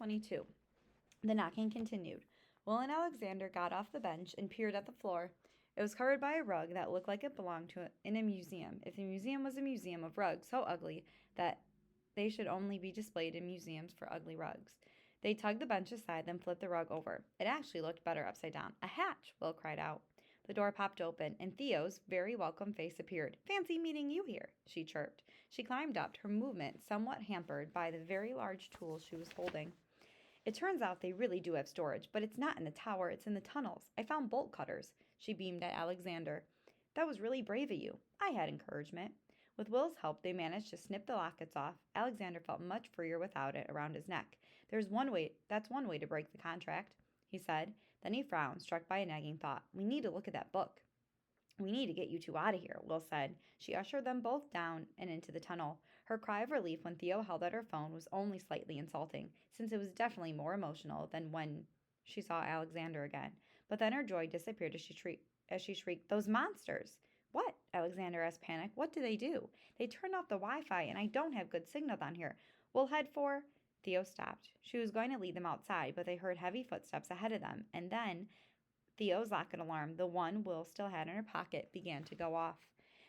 ch22. The knocking continued. Will and Alexander got off the bench and peered at the floor. It was covered by a rug that looked like it belonged in a museum, if the museum was a museum of rugs so ugly that they should only be displayed in museums for ugly rugs. They tugged the bench aside, then flipped the rug over. It actually looked better upside down. A hatch, Will cried out. The door popped open, and Theo's very welcome face appeared. Fancy meeting you here, she chirped. She climbed up, her movement somewhat hampered by the very large tools she was holding. It turns out they really do have storage, but it's not in the tower, it's in the tunnels. I found bolt cutters. She beamed at Alexander. That was really brave of you. I had encouragement. With Will's help, they managed to snip the lockets off. Alexander felt much freer without it around his neck. That's one way to break the contract, he said. Then he frowned, struck by a nagging thought. We need to look at that book. We need to get you two out of here, Will said. She ushered them both down and into the tunnel. Her cry of relief when Theo held out her phone was only slightly insulting, since it was definitely more emotional than when she saw Alexander again. But then her joy disappeared as she shrieked, Those monsters! What? Alexander asked, panicked. What do they do? They turned off the Wi-Fi, and I don't have good signal down here. We'll head for... Theo stopped. She was going to lead them outside, but they heard heavy footsteps ahead of them, and then Theo's rocket alarm, the one Will still had in her pocket, began to go off.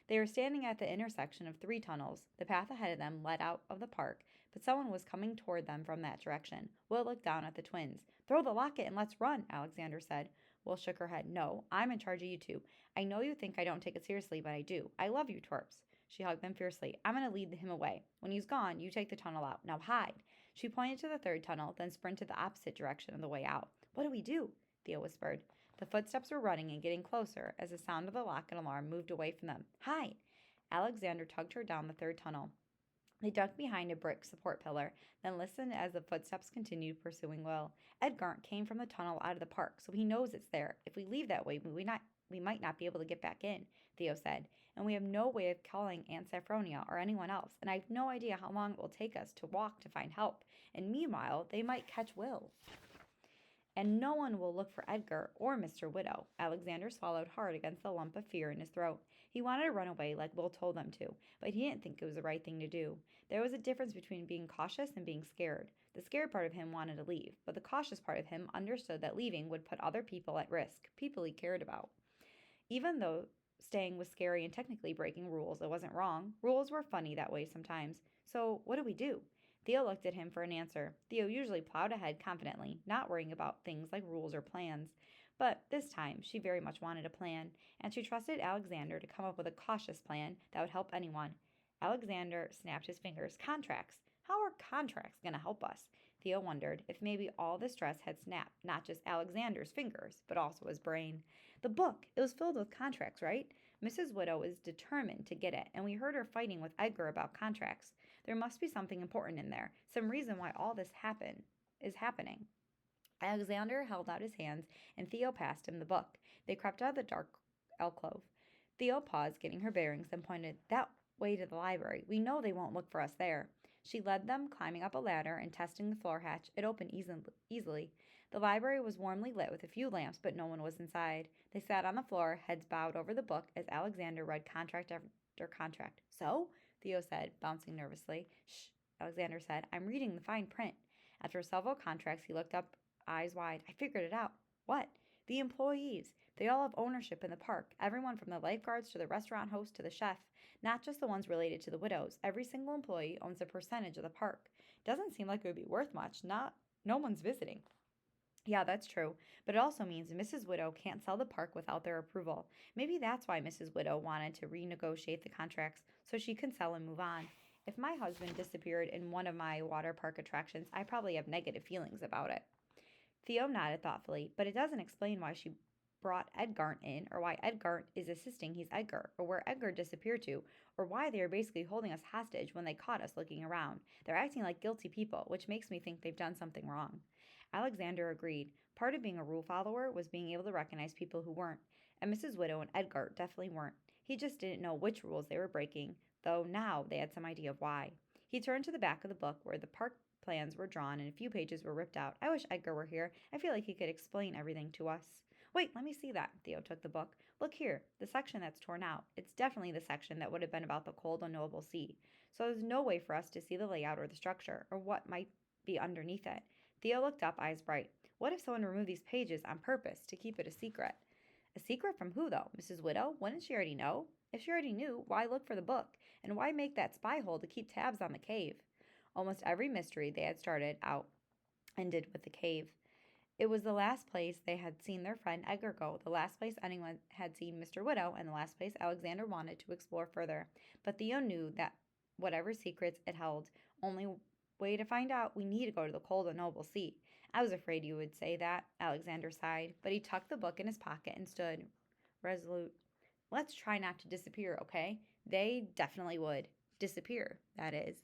They were standing at the intersection of 3 tunnels. The path ahead of them led out of the park, but someone was coming toward them from that direction. Will looked down at the twins. Throw the locket and let's run, Alexander said. Will shook her head. No, I'm in charge of you two. I know you think I don't take it seriously, but I do. I love you, twerps. She hugged them fiercely. I'm going to lead him away. When he's gone, you take the tunnel out. Now hide. She pointed to the 3rd tunnel, then sprinted the opposite direction on the way out. What do we do? Theo whispered. The footsteps were running and getting closer as the sound of the locket alarm moved away from them. Hide! Alexander tugged her down the 3rd tunnel. They ducked behind a brick support pillar, then listened as the footsteps continued pursuing Will. Edgar came from the tunnel out of the park, so he knows it's there. If we leave that way, we might not be able to get back in, Theo said. And we have no way of calling Aunt Saffronia or anyone else, and I have no idea how long it will take us to walk to find help. And meanwhile, they might catch Will. And no one will look for Edgar or Mr. Widow. Alexander swallowed hard against the lump of fear in his throat. He wanted to run away like Will told them to, but he didn't think it was the right thing to do. There was a difference between being cautious and being scared. The scared part of him wanted to leave, but the cautious part of him understood that leaving would put other people at risk, people he cared about. Even though staying was scary and technically breaking rules, it wasn't wrong. Rules were funny that way sometimes. So what do we do? Theo looked at him for an answer. Theo usually plowed ahead confidently, not worrying about things like rules or plans. But this time, she very much wanted a plan, and she trusted Alexander to come up with a cautious plan that would help anyone. Alexander snapped his fingers. Contracts. How are contracts going to help us? Theo wondered if maybe all the stress had snapped, not just Alexander's fingers, but also his brain. The book. It was filled with contracts, right? Mrs. Widow was determined to get it, and we heard her fighting with Edgar about contracts. There must be something important in there, some reason why all this is happening. Alexander held out his hands, and Theo passed him the book. They crept out of the dark alcove. Theo paused, getting her bearings, then pointed that way to the library. We know they won't look for us there. She led them, climbing up a ladder and testing the floor hatch. It opened easily. The library was warmly lit with a few lamps, but no one was inside. They sat on the floor, heads bowed over the book as Alexander read contract after contract. So? Theo said, bouncing nervously. Shh, Alexander said. I'm reading the fine print. After several contracts, he looked up, eyes wide. I figured it out. What? The employees. They all have ownership in the park. Everyone from the lifeguards to the restaurant host to the chef. Not just the ones related to the widows. Every single employee owns a percentage of the park. Doesn't seem like it would be worth much. No one's visiting. Yeah, that's true, but it also means Mrs. Widow can't sell the park without their approval. Maybe that's why Mrs. Widow wanted to renegotiate the contracts so she can sell and move on. If my husband disappeared in one of my water park attractions, I probably have negative feelings about it. Theo nodded thoughtfully, but it doesn't explain why she brought Edgar in, or why Edgar is insisting he's Edgar, or where Edgar disappeared to, or why they are basically holding us hostage when they caught us looking around. They're acting like guilty people, which makes me think they've done something wrong. Alexander agreed. Part of being a rule follower was being able to recognize people who weren't, and Mrs. Widow and Edgar definitely weren't. He just didn't know which rules they were breaking, though now they had some idea of why. He turned to the back of the book where the park plans were drawn and a few pages were ripped out. I wish Edgar were here. I feel like he could explain everything to us. Wait, let me see that. Theo took the book. Look here, the section that's torn out. It's definitely the section that would have been about the cold, unknowable sea. So there's no way for us to see the layout or the structure, or what might be underneath it. Theo looked up, eyes bright. What if someone removed these pages on purpose to keep it a secret? A secret from who, though? Mrs. Widow? Wouldn't she already know? If she already knew, why look for the book? And why make that spy hole to keep tabs on the cave? Almost every mystery they had started out ended with the cave. It was the last place they had seen their friend Edgar go, the last place anyone had seen Mr. Widow, and the last place Alexander wanted to explore further. But Theo knew that whatever secrets it held, only way to find out, we need to go to the cold and noble sea. I was afraid you would say that, Alexander sighed, but he tucked the book in his pocket and stood resolute. Let's try not to disappear, okay? They definitely would. Disappear, that is.